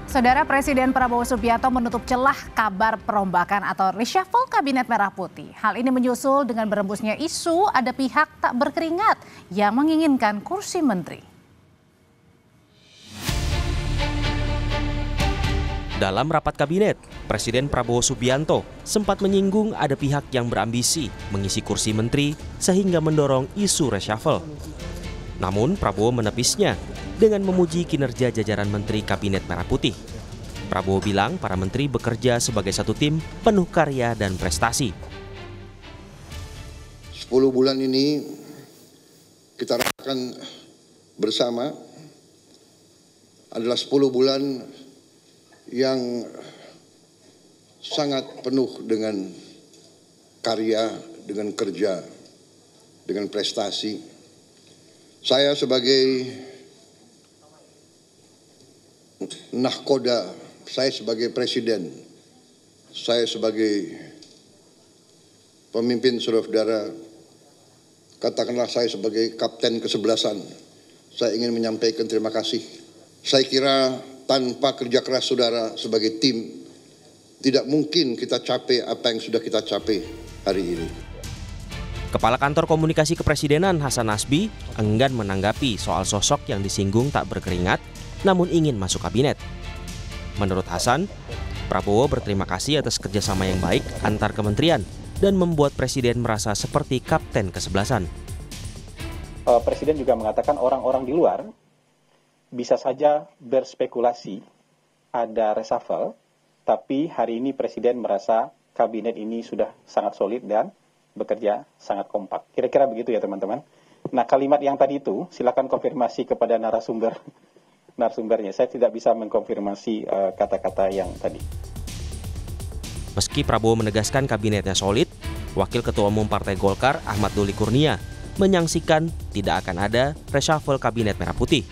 Saudara Presiden Prabowo Subianto menutup celah kabar perombakan atau reshuffle Kabinet Merah Putih. Hal ini menyusul dengan berembusnya isu ada pihak tak berkeringat yang menginginkan kursi menteri. Dalam rapat kabinet, Presiden Prabowo Subianto sempat menyinggung ada pihak yang berambisi mengisi kursi menteri sehingga mendorong isu reshuffle. Namun Prabowo menepisnya dengan memuji kinerja jajaran Menteri Kabinet Merah Putih. Prabowo bilang para menteri bekerja sebagai satu tim penuh karya dan prestasi. 10 bulan ini kita rasakan bersama adalah 10 bulan yang sangat penuh dengan karya, dengan kerja, dengan prestasi. Saya sebagai nahkoda, saya sebagai presiden, saya sebagai pemimpin saudara-saudara, katakanlah saya sebagai kapten kesebelasan, saya ingin menyampaikan terima kasih. Saya kira tanpa kerja keras saudara sebagai tim, tidak mungkin kita capai apa yang sudah kita capai hari ini. Kepala Kantor Komunikasi Kepresidenan Hasan Nasbi enggan menanggapi soal sosok yang disinggung tak berkeringat, namun ingin masuk kabinet. Menurut Hasan, Prabowo berterima kasih atas kerjasama yang baik antar kementerian dan membuat Presiden merasa seperti kapten kesebelasan. Presiden juga mengatakan orang-orang di luar bisa saja berspekulasi ada reshuffle, tapi hari ini Presiden merasa kabinet ini sudah sangat solid dan bekerja sangat kompak. Kira-kira begitu ya teman-teman. Nah, kalimat yang tadi itu silakan konfirmasi kepada narasumbernya. Saya tidak bisa mengkonfirmasi kata-kata yang tadi. Meski Prabowo menegaskan kabinetnya solid, Wakil Ketua Umum Partai Golkar Ahmad Doli Kurnia menyaksikan tidak akan ada reshuffle Kabinet Merah Putih.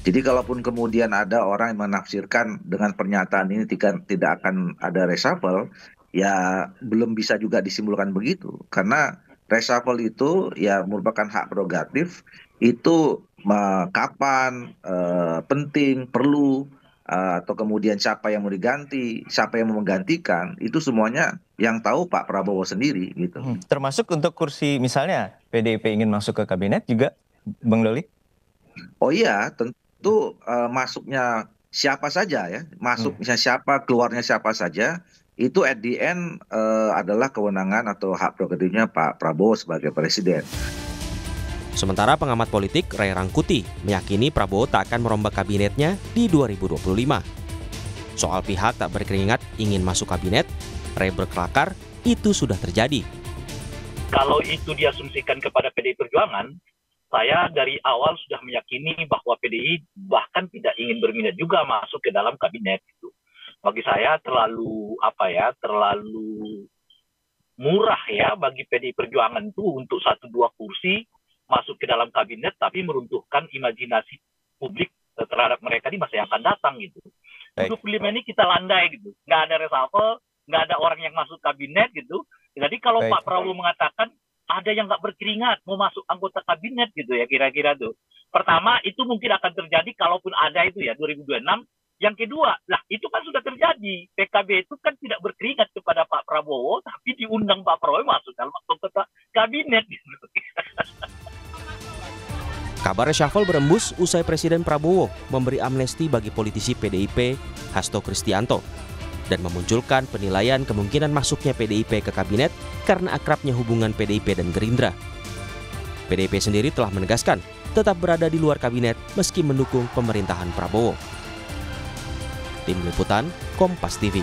Jadi kalaupun kemudian ada orang yang menafsirkan dengan pernyataan ini tidak akan ada reshuffle, ya belum bisa juga disimpulkan begitu. Karena reshuffle itu ya merupakan hak prerogatif, itu kapan, penting, perlu, atau kemudian siapa yang mau diganti, siapa yang mau menggantikan, itu semuanya yang tahu Pak Prabowo sendiri gitu. Termasuk untuk kursi misalnya PDIP ingin masuk ke kabinet juga, Bang Doli? Oh iya, tentu masuknya siapa saja ya, masuk misalnya siapa, keluarnya siapa saja, itu at the end adalah kewenangan atau hak prerogatifnya Pak Prabowo sebagai presiden. Sementara pengamat politik Ray Rangkuti meyakini Prabowo tak akan merombak kabinetnya di 2025. Soal pihak tak berkeringat ingin masuk kabinet, Ray berkelakar itu sudah terjadi. Kalau itu diasumsikan kepada PDI Perjuangan, saya dari awal sudah meyakini bahwa PDI bahkan tidak ingin berminat juga masuk ke dalam kabinet itu. Bagi saya terlalu murah ya bagi PDI Perjuangan itu untuk 1-2 kursi masuk ke dalam kabinet tapi meruntuhkan imajinasi publik terhadap mereka di masa yang akan datang gitu. 25 ini kita landai gitu, nggak ada reshuffle, nggak ada orang yang masuk kabinet gitu. Jadi kalau Pak Prabowo mengatakan ada yang nggak berkeringat mau masuk anggota kabinet gitu ya kira-kira tuh. Pertama itu mungkin akan terjadi kalaupun ada itu ya 2026. Yang kedua, lah itu kan sudah terjadi. PKB itu kan tidak berkeringat kepada Pak Prabowo, tapi diundang Pak Prabowo masuk dalam anggota kabinet gitu. Kabar reshuffle berembus usai Presiden Prabowo memberi amnesti bagi politisi PDIP Hasto Kristianto dan memunculkan penilaian kemungkinan masuknya PDIP ke kabinet karena akrabnya hubungan PDIP dan Gerindra. PDIP sendiri telah menegaskan tetap berada di luar kabinet meski mendukung pemerintahan Prabowo. Tim Liputan, Kompas TV.